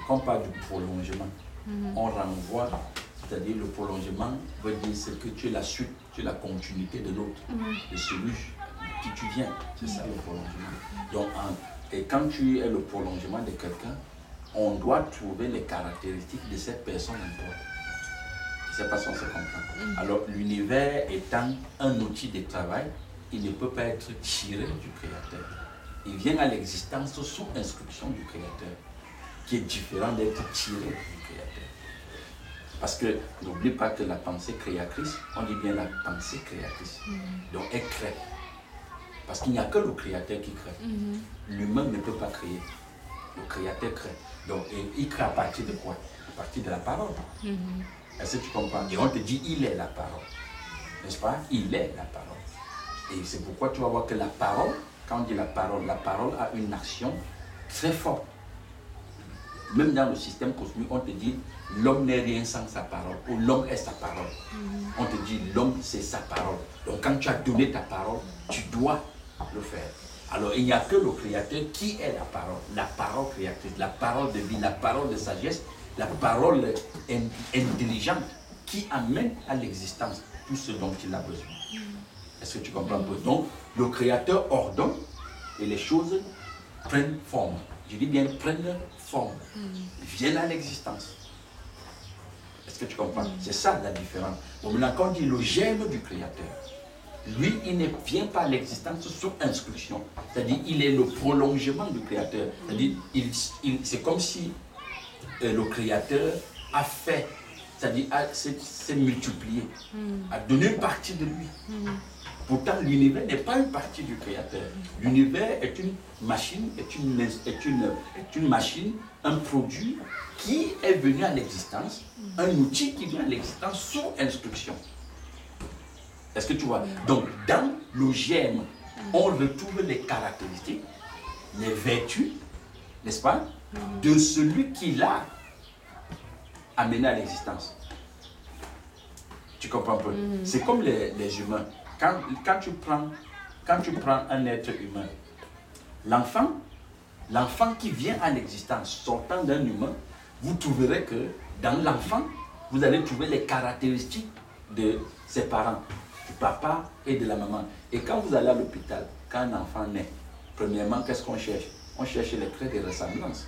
quand on parle du prolongement, on renvoie, c'est-à-dire le prolongement veut dire c'est que tu es la suite, tu es la continuité de l'autre, de celui de qui tu viens. C'est ça le prolongement. Donc, et quand tu es le prolongement de quelqu'un, on doit trouver les caractéristiques de cette personne en toi. C'est pas si on se comprend. Alors, l'univers étant un outil de travail, il ne peut pas être tiré du Créateur. Il vient à l'existence sous instruction du Créateur, qui est différent d'être tiré du Créateur. Parce que n'oublie pas que la pensée créatrice, on dit bien la pensée créatrice. Donc elle crée. Parce qu'il n'y a que le Créateur qui crée. L'humain ne peut pas créer. Le Créateur crée. Donc il crée à partir de quoi? À partir de la parole. Est-ce que tu comprends? Et on te dit il est la parole. N'est-ce pas? Il est la parole. Et c'est pourquoi tu vas voir que la parole, quand on dit la parole a une action très forte. Même dans le système cosmique, on te dit l'homme n'est rien sans sa parole, ou l'homme est sa parole. On te dit l'homme c'est sa parole. Donc quand tu as donné ta parole, tu dois le faire. Alors il n'y a que le Créateur qui est la parole créatrice, la parole de vie, la parole de sagesse, la parole intelligente qui amène à l'existence tout ce dont il a besoin. Est-ce que tu comprends un peu? Donc le Créateur ordonne et les choses prennent forme. Je dis bien prennent forme, viennent à l'existence. Est-ce que tu comprends? C'est ça la différence. Donc maintenant, quand on dit le germe du Créateur, lui, il ne vient pas à l'existence sous instruction. C'est-à-dire, il est le prolongement du Créateur. C'est-à-dire, c'est comme si le Créateur a fait, c'est-à-dire, s'est multiplié, a donné une partie de lui. Pourtant, l'univers n'est pas une partie du Créateur. L'univers est une machine, est une machine, un produit qui est venu à l'existence, un outil qui vient à l'existence sous instruction. Est-ce que tu vois? Donc, dans le germe, on retrouve les caractéristiques, les vertus, n'est-ce pas, de celui qui l'a amené à l'existence. Tu comprends un peu? C'est comme les humains. Quand tu prends un être humain, l'enfant qui vient à l'existence sortant d'un humain, vous trouverez que dans l'enfant, vous allez trouver les caractéristiques de ses parents, du papa et de la maman. Et quand vous allez à l'hôpital, quand un enfant naît, premièrement, qu'est-ce qu'on cherche? On cherche les traits de ressemblance.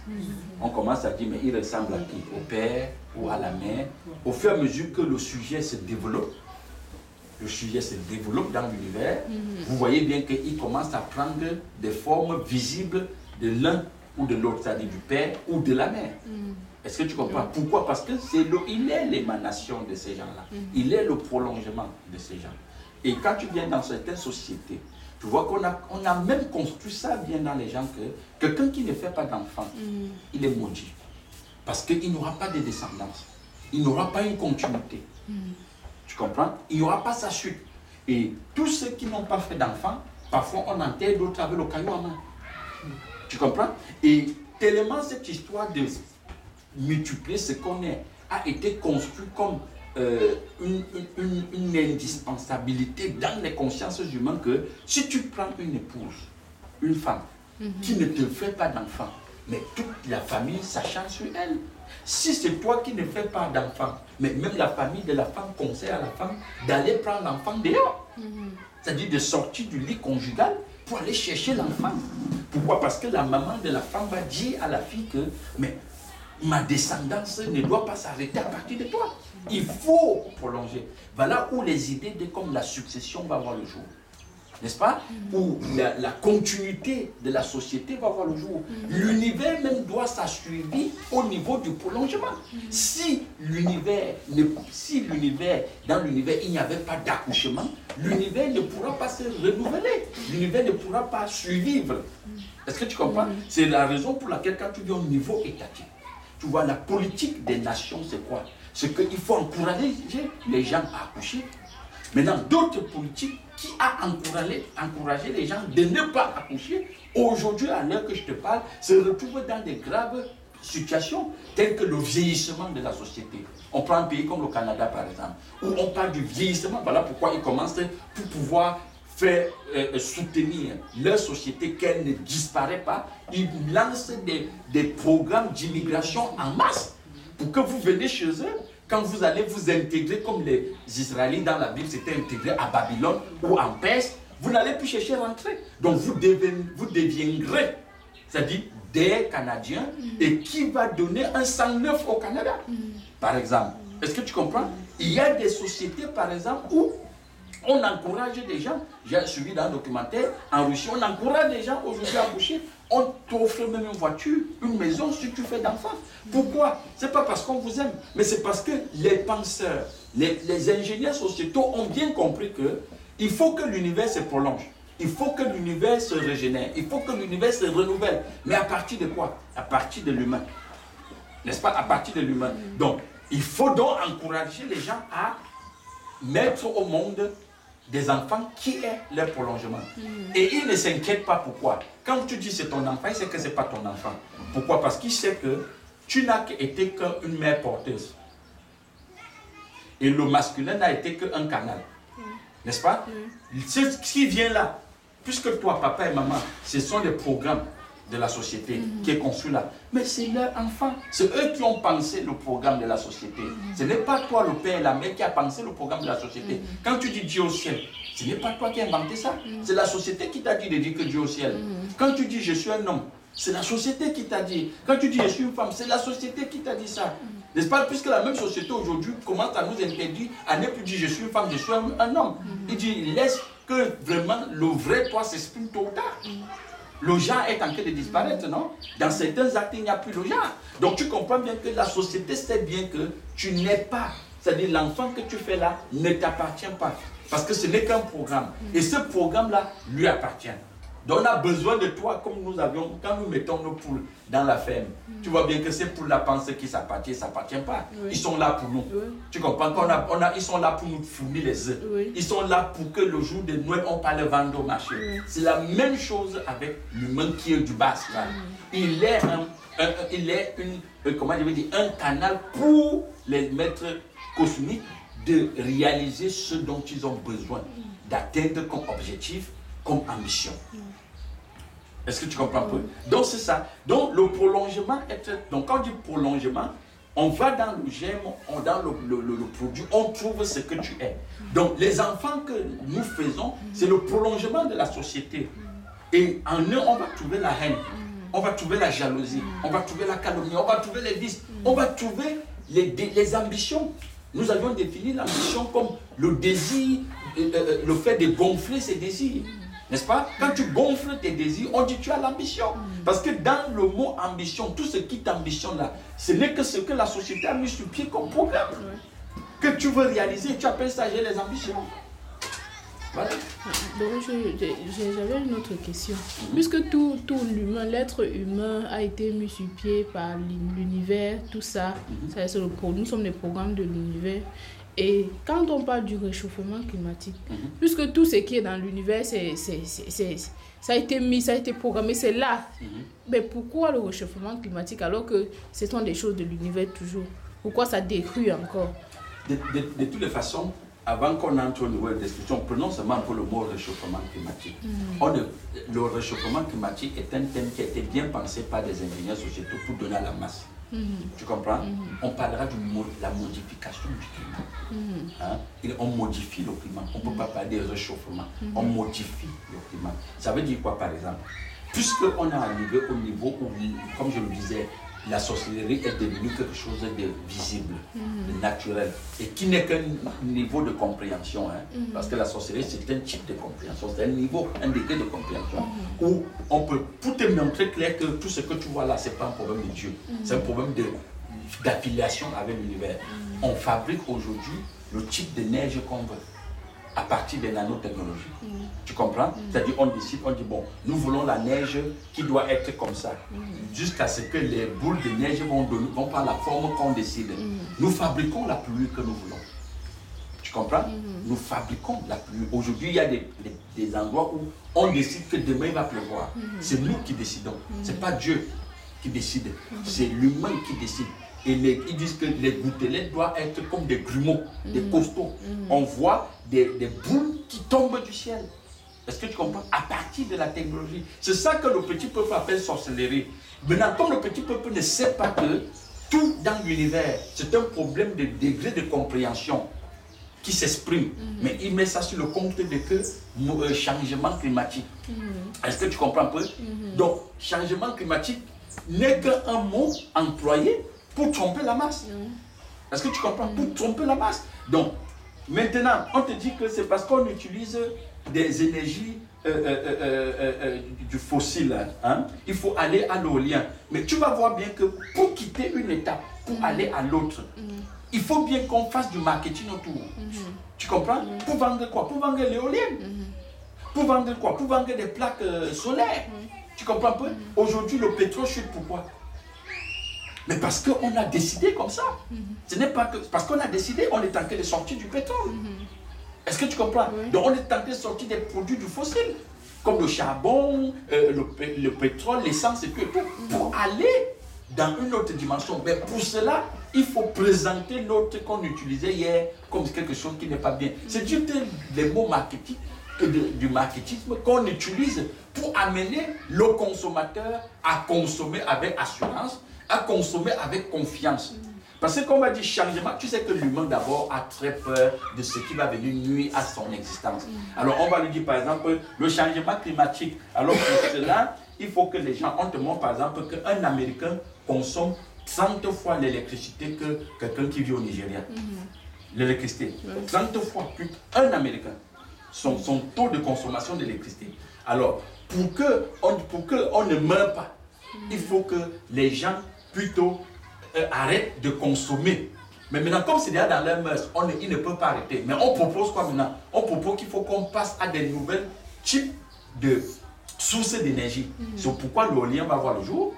On commence à dire, mais il ressemble à qui? Au père ou à la mère. Au fur et à mesure que le sujet se développe, dans l'univers, vous voyez bien qu'il commence à prendre des formes visibles de l'un ou de l'autre, c'est-à-dire du père ou de la mère. Est-ce que tu comprends? Pourquoi? Parce que il est l'émanation de ces gens-là. Il est le prolongement de ces gens. Et quand tu viens dans certaines sociétés, tu vois qu'on a même construit ça bien dans les gens que quelqu'un qui ne fait pas d'enfant, il est maudit. Parce qu'il n'aura pas de descendance. Il n'aura pas une continuité. Tu comprends? Il n'y aura pas sa suite. Et tous ceux qui n'ont pas fait d'enfant, parfois on enterre d'autres avec le caillou en main. Tu comprends? Et tellement cette histoire de multiplier ce qu'on est a été construit comme une indispensabilité dans les consciences humaines que si tu prends une épouse, une femme, qui ne te fait pas d'enfant, mais toute la famille s'acharne sur elle. Si c'est toi qui ne fais pas d'enfant, mais même la famille de la femme conseille à la femme d'aller prendre l'enfant dehors. C'est-à-dire de sortir du lit conjugal pour aller chercher l'enfant. Pourquoi? Parce que la maman de la femme va dire à la fille que mais ma descendance ne doit pas s'arrêter à partir de toi. Il faut prolonger. Voilà où les idées comme la succession va voir le jour. N'est-ce pas? Où la continuité de la société va voir le jour. L'univers même doit s'assurer au niveau du prolongement. Si dans l'univers, il n'y avait pas d'accouchement, l'univers ne pourra pas se renouveler. L'univers ne pourra pas survivre. Est-ce que tu comprends? C'est la raison pour laquelle quand tu viens au niveau étatique, tu vois, la politique des nations, c'est quoi? C'est qu'il faut encourager les gens à accoucher. Maintenant, d'autres politiques qui a encouragé les gens de ne pas accoucher, aujourd'hui, à l'heure que je te parle, se retrouvent dans des graves situations telles que le vieillissement de la société. On prend un pays comme le Canada, par exemple, où on parle du vieillissement. Voilà pourquoi ils commencent pour pouvoir faire soutenir leur société, qu'elle ne disparaît pas, ils lancent des programmes d'immigration en masse pour que vous venez chez eux. Quand vous allez vous intégrer comme les Israélites dans la Bible s'étaient intégrés à Babylone ou en Perse, vous n'allez plus chercher à rentrer. Donc vous deviendrez, c'est-à-dire des Canadiens, et qui va donner un sang neuf au Canada. Par exemple, est-ce que tu comprends? Il y a des sociétés, par exemple, où on encourage des gens. J'ai suivi dans un documentaire en Russie, on encourage des gens aujourd'hui à coucher. On t'offre même une voiture, une maison si tu fais d'enfants. Pourquoi? Ce n'est pas parce qu'on vous aime, mais c'est parce que les penseurs, les ingénieurs sociétaux ont bien compris que il faut que l'univers se prolonge. Il faut que l'univers se régénère. Il faut que l'univers se renouvelle. Mais à partir de quoi? À partir de l'humain. N'est-ce pas? À partir de l'humain. Donc, il faut donc encourager les gens à mettre au monde des enfants qui est leur prolongement. Et ils ne s'inquiètent pas. Pourquoi? Quand tu dis c'est ton enfant, il sait que ce n'est pas ton enfant. Pourquoi? Parce qu'il sait que tu n'as été qu'une mère porteuse. Et le masculin n'a été qu'un canal. N'est-ce pas? Ce qui vient là, puisque toi, papa et maman, ce sont des programmes de la société qui est conçu là. Mais c'est leur enfant. C'est eux qui ont pensé le programme de la société. Ce n'est pas toi, le père et la mère, qui a pensé le programme de la société. Quand tu dis Dieu au ciel, ce n'est pas toi qui as inventé ça. C'est la société qui t'a dit de dire que Dieu au ciel. Quand tu dis je suis un homme, c'est la société qui t'a dit. Quand tu dis je suis une femme, c'est la société qui t'a dit ça. N'est-ce pas? Puisque la même société aujourd'hui commence à nous interdire à ne plus dire je suis une femme, je suis un homme. Il dit laisse que vraiment le vrai toi s'exprime tôt ou tard. Le genre est en train de disparaître, non? Dans certains actes, il n'y a plus le genre. Donc tu comprends bien que la société sait bien que tu n'es pas, c'est-à-dire l'enfant que tu fais là ne t'appartient pas. Parce que ce n'est qu'un programme. Et ce programme-là lui appartient. Donc on a besoin de toi comme nous avions, quand nous mettons nos poules dans la ferme. Tu vois bien que ces poules-là pensent qu'ils s'appartiennent, ils ne s'appartiennent pas. Oui. Ils sont là pour nous. Oui. Tu comprends? Ils sont là pour nous fournir les œufs. Oui. Ils sont là pour que le jour de Noël, on parle vendre au marché. Oui. C'est la même chose avec l'humain qui est du bas. Il est un canal pour les maîtres cosmiques de réaliser ce dont ils ont besoin d'atteindre comme objectif, comme ambition. Est-ce que tu comprends un peu? Donc c'est ça. Donc le prolongement, donc quand on dit prolongement, on va dans le germe, dans le produit, on trouve ce que tu es. Donc les enfants que nous faisons, c'est le prolongement de la société. Et en eux, on va trouver la haine, on va trouver la jalousie, on va trouver la calomnie, on va trouver les vices, on va trouver les ambitions. Nous avions défini l'ambition comme le désir, le fait de gonfler ses désirs. N'est-ce pas? Quand tu gonfles tes désirs, on dit tu as l'ambition. Parce que dans le mot ambition, tout ce qui t'ambitionne là, ce n'est que ce que la société a mis sur pied comme programme. Que tu veux réaliser, tu appelles ça j'ai les ambitions. Voilà. Donc j'avais une autre question. Puisque tout l'humain, l'être humain a été mis sur pied par l'univers, tout ça, nous sommes des programmes de l'univers. Et quand on parle du réchauffement climatique, puisque tout ce qui est dans l'univers, ça a été mis, ça a été programmé, c'est là. Mais pourquoi le réchauffement climatique alors que ce sont des choses de l'univers toujours? Pourquoi ça détruit encore? De toutes les façons, avant qu'on entre au niveau de discussion, prenons seulement pour le mot réchauffement climatique. Le réchauffement climatique est un thème qui a été bien pensé par des ingénieurs sociétaux pour donner à la masse. Tu comprends? On parlera de la modification du climat. On modifie le climat. On ne peut pas parler de réchauffement. On modifie le climat. Ça veut dire quoi par exemple? Puisqu'on est arrivé au niveau où, comme je le disais, la sorcellerie est devenue quelque chose de visible, de naturel, et qui n'est qu'un niveau de compréhension. Parce que la sorcellerie, c'est un type de compréhension, c'est un niveau, un degré de compréhension, où on peut, pour te montrer clair que tout ce que tu vois là, ce n'est pas un problème de Dieu, c'est un problème d'affiliation avec l'univers. On fabrique aujourd'hui le type de neige qu'on veut, à partir des nanotechnologies. Tu comprends? C'est-à-dire on décide, on dit bon, nous voulons la neige qui doit être comme ça. Jusqu'à ce que les boules de neige vont prendre la forme qu'on décide. Nous fabriquons la pluie que nous voulons. Tu comprends? Nous fabriquons la pluie. Aujourd'hui, il y a des endroits où on décide que demain il va pleuvoir. C'est nous qui décidons. Ce n'est pas Dieu qui décide. C'est l'humain qui décide. Et ils disent que les gouttelettes doivent être comme des grumeaux, des costauds. On voit des boules qui tombent du ciel. Est-ce que tu comprends? À partir de la technologie. C'est ça que le petit peuple appelle sorcellerie. Maintenant, comme le petit peuple ne sait pas que tout dans l'univers, c'est un problème de degré de compréhension qui s'exprime. Mais il met ça sur le compte de que changement climatique. Est-ce que tu comprends un peu? Donc, changement climatique n'est qu'un mot employé pour tromper la masse. Est-ce que tu comprends? Pour tromper la masse. Donc, maintenant, on te dit que c'est parce qu'on utilise des énergies du fossile, hein? Il faut aller à l'éolien. Mais tu vas voir bien que pour quitter une étape, pour aller à l'autre, il faut bien qu'on fasse du marketing autour. Tu comprends? Pour vendre quoi? Pour vendre l'éolienne. Pour vendre quoi? Pour vendre des plaques solaires. Tu comprends un peu? Aujourd'hui, le pétrole chute. Pourquoi? Mais parce qu'on a décidé comme ça. Ce n'est pas que... Parce qu'on a décidé, on est en train de sortir du pétrole. Est-ce que tu comprends? Donc on est en train de sortir des produits du fossile, comme le charbon, le pétrole, l'essence et tout, pour aller dans une autre dimension. Mais pour cela, il faut présenter l'autre qu'on utilisait hier comme quelque chose qui n'est pas bien. C'est juste les mots marketing, du marketisme qu'on utilise pour amener le consommateur à consommer avec assurance, à consommer avec confiance. Parce que, comme on va dire changement, tu sais que l'humain d'abord a très peur de ce qui va venir nuire à son existence. Alors, on va lui dire par exemple le changement climatique. Alors, pour cela, il faut que les gens, on te montre par exemple qu'un Américain consomme 30 fois l'électricité que quelqu'un qui vit au Nigeria. L'électricité. 30 fois plus qu'un Américain. Son taux de consommation d'électricité. Alors, pour qu'on ne meure pas, il faut que les gens plutôt arrêtent de consommer. Mais maintenant, comme c'est déjà dans leur mœurs, ils ne peuvent pas arrêter. Mais on propose quoi maintenant? On propose qu'il faut qu'on passe à des nouvelles types de sources d'énergie. C'est pourquoi l'éolien va voir le jour,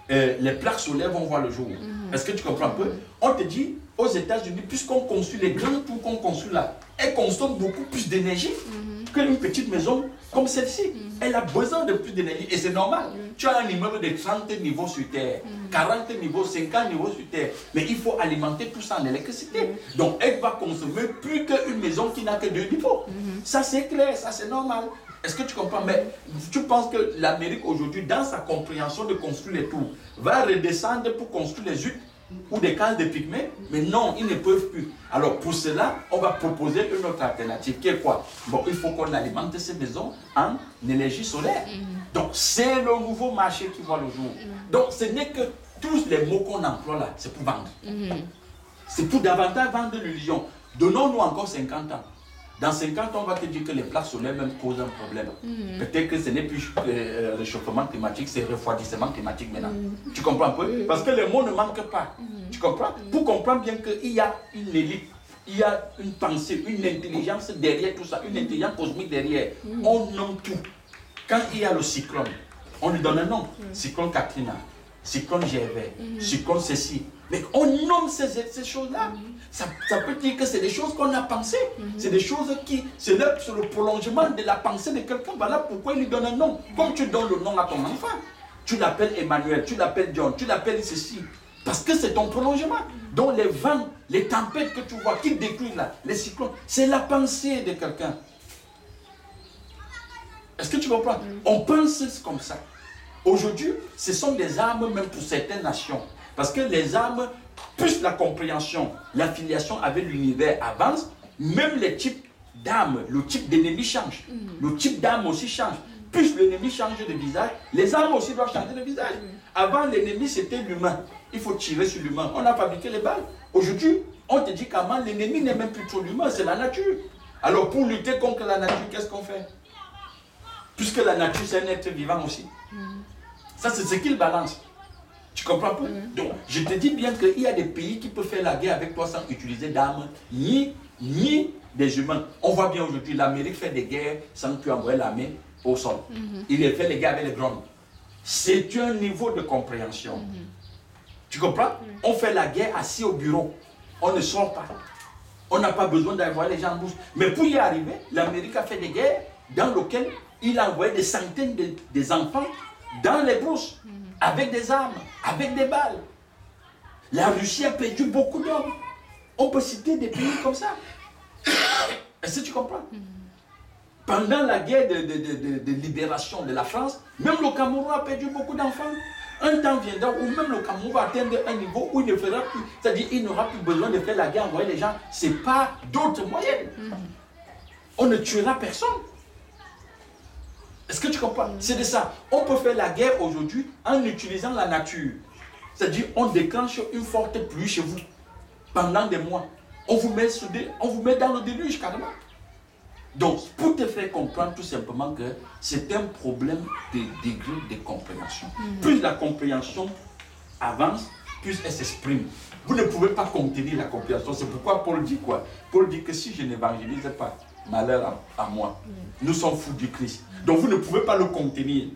les plaques solaires vont voir le jour. Est-ce que tu comprends un peu? On te dit, aux États-Unis, puisqu'on construit les grandes tours qu'on construit là, elles consomment beaucoup plus d'énergie qu'une petite maison comme celle-ci. Elle a besoin de plus d'énergie et c'est normal. Tu as un immeuble de 30 niveaux sur terre, 40 niveaux, 50 niveaux sur terre, mais il faut alimenter tout ça en électricité. Donc elle va consommer plus qu'une maison qui n'a que 2 niveaux. Ça c'est clair, ça c'est normal. Est-ce que tu comprends? Mais tu penses que l'Amérique aujourd'hui, dans sa compréhension de construire les tours, va redescendre pour construire les huttes ou des cases de pygmées? Mais non, ils ne peuvent plus. Alors pour cela, on va proposer une autre alternative qui est quoi? Bon, il faut qu'on alimente ces maisons en énergie solaire. Donc c'est le nouveau marché qui voit le jour. Donc ce n'est que tous les mots qu'on emploie là, c'est pour vendre. C'est pour davantage vendre l'illusion. Donnons-nous encore 50 ans. Dans 50 ans, on va te dire que les plaques solaires même posent un problème. Peut-être que ce n'est plus réchauffement climatique, c'est refroidissement climatique maintenant. Tu comprends un peu? Parce que les mots ne manquent pas. Tu comprends? Pour comprendre bien qu'il y a une élite, il y a une pensée, une intelligence derrière tout ça, une intelligence cosmique derrière. On nomme tout. Quand il y a le cyclone, on lui donne un nom. Cyclone Katrina, cyclone Gervais, cyclone ceci. Mais on nomme ces choses-là. Ça peut dire que c'est des choses qu'on a pensées. C'est des choses qui, c'est le prolongement de la pensée de quelqu'un. Voilà pourquoi il lui donne un nom. Comme tu donnes le nom à ton enfant. Tu l'appelles Emmanuel, tu l'appelles John, tu l'appelles ceci. Parce que c'est ton prolongement. Donc les vents, les tempêtes que tu vois, qui déclinent là, les cyclones, c'est la pensée de quelqu'un. Est-ce que tu comprends? On pense comme ça. Aujourd'hui, ce sont des armes même pour certaines nations. Parce que les armes, plus la compréhension, l'affiliation avec l'univers avance, même les types d'armes, le type d'ennemi change. Le type d'arme aussi change. Plus l'ennemi change de visage, les armes aussi doivent changer de visage. Avant, l'ennemi, c'était l'humain. Il faut tirer sur l'humain. On a fabriqué les balles. Aujourd'hui, on te dit qu'avant, l'ennemi n'est même plus trop l'humain, c'est la nature. Alors, pour lutter contre la nature, qu'est-ce qu'on fait? Puisque la nature, c'est un être vivant aussi. Ça, c'est ce qu'il balance. Tu comprends pas? Donc, je te dis bien qu'il y a des pays qui peuvent faire la guerre avec toi sans utiliser d'armes, ni des humains. On voit bien aujourd'hui, l'Amérique fait des guerres sans plus envoyer l'armée au sol. Il fait les guerres avec les drones. C'est un niveau de compréhension. Tu comprends? On fait la guerre assis au bureau. On ne sort pas. On n'a pas besoin d'avoir les gens en bouche. Mais pour y arriver, l'Amérique a fait des guerres dans lesquelles il a envoyé des centaines des enfants dans les brousses, avec des armes, avec des balles. La Russie a perdu beaucoup d'hommes. On peut citer des pays comme ça. Est-ce que tu comprends? Pendant la guerre de libération de la France, même le Cameroun a perdu beaucoup d'enfants. Un temps viendra où même le Cameroun va atteindre un niveau où il ne fera plus, c'est-à-dire il n'aura plus besoin de faire la guerre, envoyer les gens. Ce n'est pas d'autres moyens. On ne tuera personne. Est-ce que tu comprends? C'est de ça. On peut faire la guerre aujourd'hui en utilisant la nature. C'est-à-dire on déclenche une forte pluie chez vous pendant des mois. On vous met dans le déluge carrément. Donc, pour te faire comprendre tout simplement que c'est un problème de degré de compréhension. Plus la compréhension avance, plus elle s'exprime. Vous ne pouvez pas contenir la compréhension. C'est pourquoi Paul dit quoi? Paul dit que si je n'évangélise pas, malheur à moi. Nous sommes fous du Christ. Donc, vous ne pouvez pas le contenir.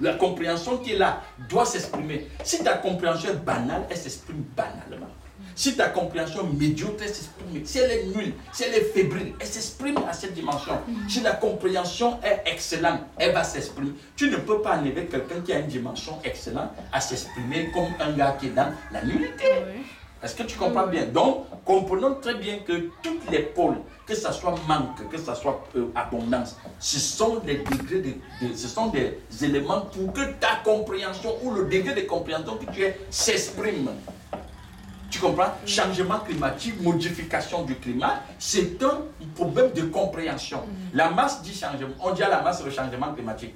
La compréhension qui est là doit s'exprimer. Si ta compréhension est banale, elle s'exprime banalement. Si ta compréhension médiocre, elle s'exprime. Si elle est nulle, si elle est fébrile, elle s'exprime à cette dimension. Si la compréhension est excellente, elle va s'exprimer. Tu ne peux pas enlever quelqu'un qui a une dimension excellente à s'exprimer comme un gars qui est dans la nullité. Est-ce que tu comprends bien? Donc, comprenons très bien que toutes les pôles, que ce soit manque, que ce soit abondance, ce sont des degrés, ce sont des éléments pour que ta compréhension ou le degré de compréhension que tu es s'exprime. Tu comprends? Changement climatique, modification du climat, c'est un problème de compréhension. La masse dit changement, on dit à la masse le changement climatique.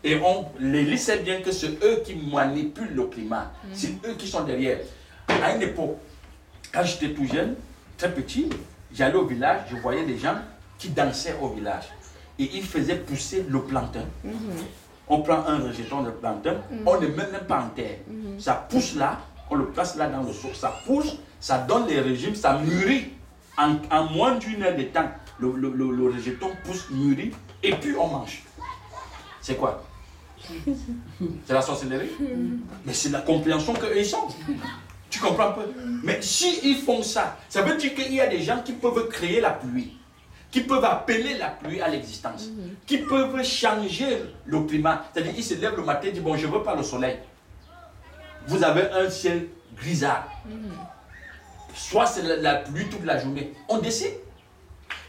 Et l'élite sait bien que c'est eux qui manipulent le climat. C'est eux qui sont derrière. À une époque, quand j'étais tout jeune, très petit, j'allais au village, je voyais des gens qui dansaient au village. Et ils faisaient pousser le plantain. On prend un rejeton de plantain, on ne met même pas en terre. Ça pousse là. On le place là dans le sol, ça pousse, ça donne les régimes, ça mûrit. En moins d'une heure de temps, le rejeton pousse, mûrit, et puis on mange. C'est quoi? C'est la sorcellerie? Mais c'est la compréhension qu'eux ils sont. Tu comprends un peu? Mais s'ils font ça, ça veut dire qu'il y a des gens qui peuvent créer la pluie, qui peuvent appeler la pluie à l'existence, qui peuvent changer le climat. C'est-à-dire qu'ils se lèvent le matin et disent, bon, je ne veux pas le soleil. Vous avez un ciel grisâtre. Soit c'est la pluie toute la journée. On décide.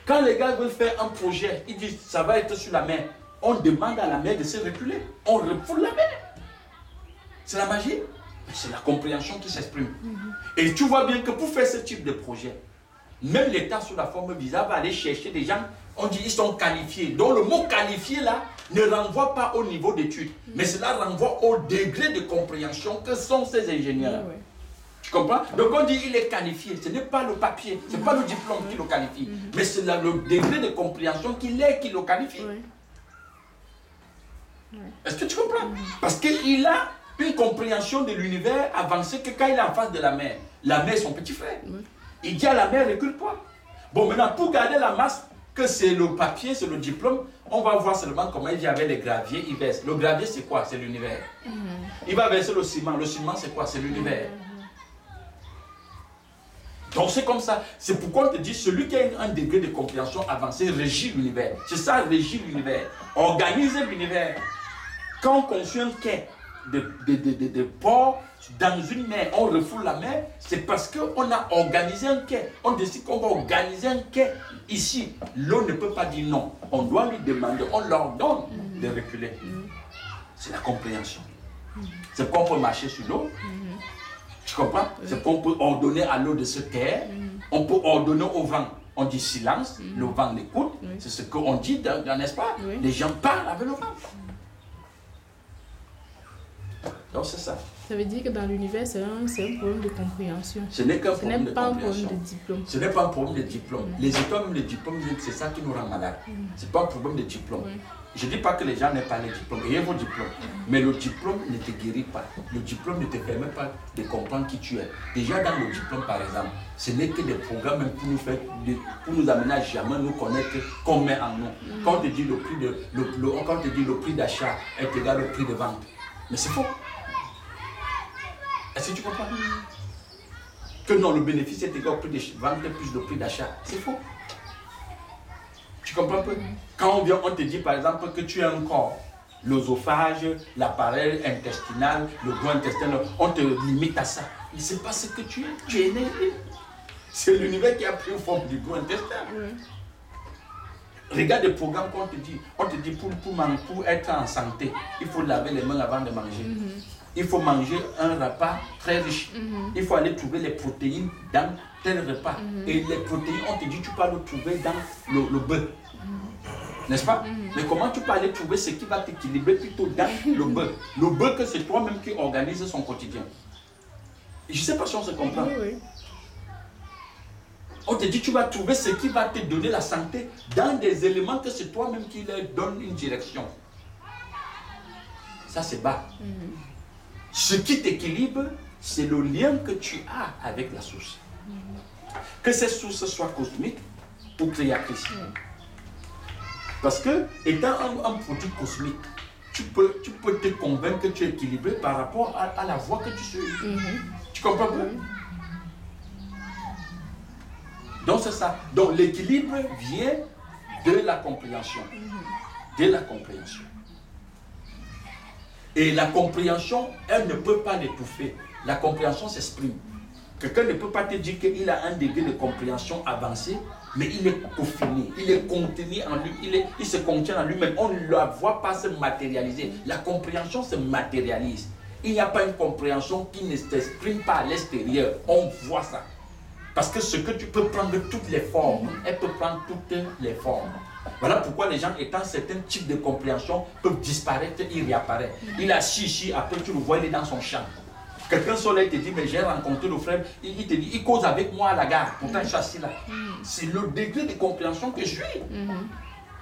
Quand les gars veulent faire un projet, ils disent ça va être sur la mer. On demande à la mer de se reculer. On refoule la mer. C'est la magie. C'est la compréhension qui s'exprime. Et tu vois bien que pour faire ce type de projet, même l'État sous la forme visa va aller chercher des gens, on dit ils sont qualifiés. Donc le mot qualifié là ne renvoie pas au niveau d'études, mais cela renvoie au degré de compréhension que sont ces ingénieurs. Tu comprends? Donc on dit il est qualifié, ce n'est pas le papier, ce n'est pas le diplôme qui le qualifie, mais c'est le degré de compréhension qu'il est qui le qualifie. Est-ce que tu comprends? Parce qu'il a une compréhension de l'univers avancée que quand il est en face de la mer est son petit frère. Il dit à la mer, recule-toi. Bon, maintenant, pour garder la masse, que c'est le papier, c'est le diplôme, on va voir seulement comment il vit avec les graviers, il verse. Le gravier, c'est quoi? C'est l'univers. Il va verser le ciment. Le ciment, c'est quoi? C'est l'univers. Donc, c'est comme ça. C'est pourquoi on te dit, celui qui a un degré de compréhension avancé régit l'univers. C'est ça, régit l'univers. Organise l'univers. Quand on construit un quai de port dans une mer, on refoule la mer, c'est parce qu'on a organisé un quai. On décide qu'on va organiser un quai ici. L'eau ne peut pas dire non. On doit lui demander, on leur donne de reculer. C'est la compréhension. C'est qu'on peut marcher sur l'eau. Tu comprends? C'est qu'on peut ordonner à l'eau de se taire. On peut ordonner au vent. On dit silence, le vent l'écoute. C'est ce qu'on dit, n'est-ce pas? Les gens parlent avec le vent. Donc c'est ça. Ça veut dire que dans l'univers, c'est un problème de compréhension. Ce n'est qu'un problème de compréhension. Ce n'est pas un problème de diplôme. Ce n'est pas un problème de diplôme. Les étoiles, même les diplômes, c'est ça qui nous rend malades. Ce n'est pas un problème de diplôme. Je ne dis pas que les gens n'aient pas les diplômes. Ayez vos diplômes. Mais le diplôme ne te guérit pas. Le diplôme ne te permet pas de comprendre qui tu es. Déjà dans le diplôme, par exemple, ce n'est que des programmes pour nous amener à jamais nous connaître qu'on met en nous. Quand on te dit le prix d'achat est égal au prix de vente. Mais c'est faux. Est-ce que tu comprends? Que non, le bénéfice est égal au prix de vente plus le prix d'achat. C'est faux. Tu comprends un peu? Quand on te dit par exemple que tu as un corps, l'œsophage, l'appareil intestinal, le gros intestin, on te limite à ça. Mais ce n'est pas ce que tu es. Tu es énervé. C'est l'univers qui a pris forme du gros intestin. Regarde le programme qu'on te dit. On te dit pour être en santé, il faut laver les mains avant de manger. Il faut manger un repas très riche. Il faut aller trouver les protéines dans tel repas. Et les protéines, on te dit, tu peux les trouver dans le bœuf. N'est-ce pas? Mais comment tu peux aller trouver ce qui va t'équilibrer plutôt dans le bœuf? Le bœuf que c'est toi-même qui organise son quotidien. Je ne sais pas si on se comprend. Oui. On te dit, tu vas trouver ce qui va te donner la santé dans des éléments que c'est toi-même qui leur donne une direction. Ça, c'est bas. Ce qui t'équilibre, c'est le lien que tu as avec la source. Que cette source soit cosmique ou créatrice. Parce que, étant un produit cosmique, tu peux te convaincre que tu es équilibré par rapport à la voie que tu suis. Tu comprends pas? Donc c'est ça. Donc l'équilibre vient de la compréhension. De la compréhension. Et la compréhension, elle ne peut pas l'étouffer. La compréhension s'exprime. Quelqu'un ne peut pas te dire qu'il a un degré de compréhension avancé, mais il est peaufiné, il est contenu en lui, il se contient en lui-même. On ne la voit pas se matérialiser. La compréhension se matérialise. Il n'y a pas une compréhension qui ne s'exprime pas à l'extérieur. On voit ça. Parce que ce que tu peux prendre toutes les formes, elle peut prendre toutes les formes. Voilà pourquoi les gens étant certains types de compréhension peuvent disparaître, ils réapparaissent. Il a chichi, après tu le vois, il est dans son champ. Quelqu'un sur là, il te dit, mais j'ai rencontré le frère, il te dit, il cause avec moi à la gare, pourtant je suis assis là. C'est le degré de compréhension que je suis.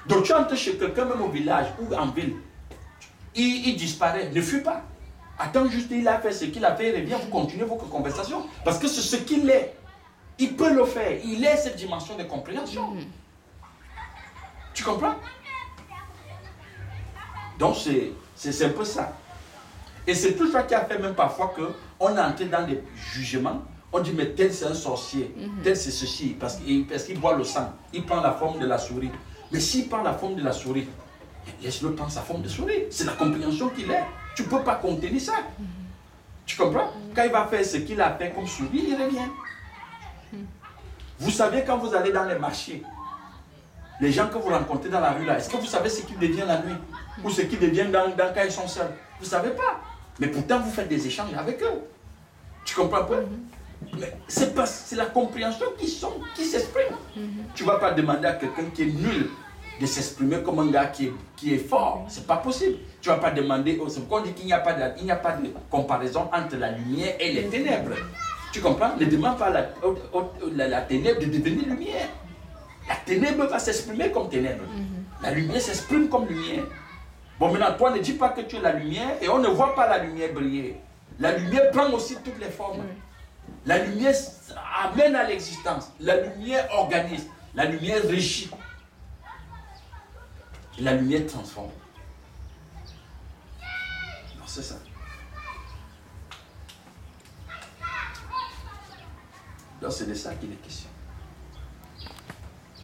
Donc tu entres chez quelqu'un, même au village ou en ville, il disparaît, ne fuis pas. Attends juste, il a fait ce qu'il a fait, il revient, vous continuez votre conversation. Parce que c'est ce qu'il est. Il peut le faire, il est cette dimension de compréhension. Tu comprends? Donc c'est un peu ça. Et c'est tout ça qui a fait même parfois qu'on est entré dans des jugements. On dit mais tel c'est un sorcier, tel c'est ceci, parce qu'il boit le sang, il prend la forme de la souris. Mais s'il prend la forme de la souris, laisse-le prendre sa forme de souris. C'est la compréhension qu'il est. Tu ne peux pas contenir ça. Tu comprends? Quand il va faire ce qu'il a fait comme souris, il revient. Vous savez quand vous allez dans les marchés, les gens que vous rencontrez dans la rue là, est-ce que vous savez ce qu'ils deviennent la nuit? Ou ce qu'ils deviennent quand ils sont seuls? Vous ne savez pas. Mais pourtant vous faites des échanges avec eux. Tu comprends pas? Mais c'est la compréhension qui s'exprime. Tu ne vas pas demander à quelqu'un qui est nul de s'exprimer comme un gars qui est fort. Ce n'est pas possible. Tu ne vas pas demander, c'est pourquoi on dit qu'il n'y a pas de comparaison entre la lumière et les ténèbres. Tu comprends? Ne demande pas à la ténèbre de devenir lumière. La ténèbre va s'exprimer comme ténèbre. La lumière s'exprime comme lumière. Bon, maintenant, toi, ne dis pas que tu es la lumière et on ne voit pas la lumière briller. La lumière prend aussi toutes les formes. La lumière amène à l'existence. La lumière organise. La lumière régit. La lumière transforme. C'est ça. Donc, c'est de ça qu'il est question.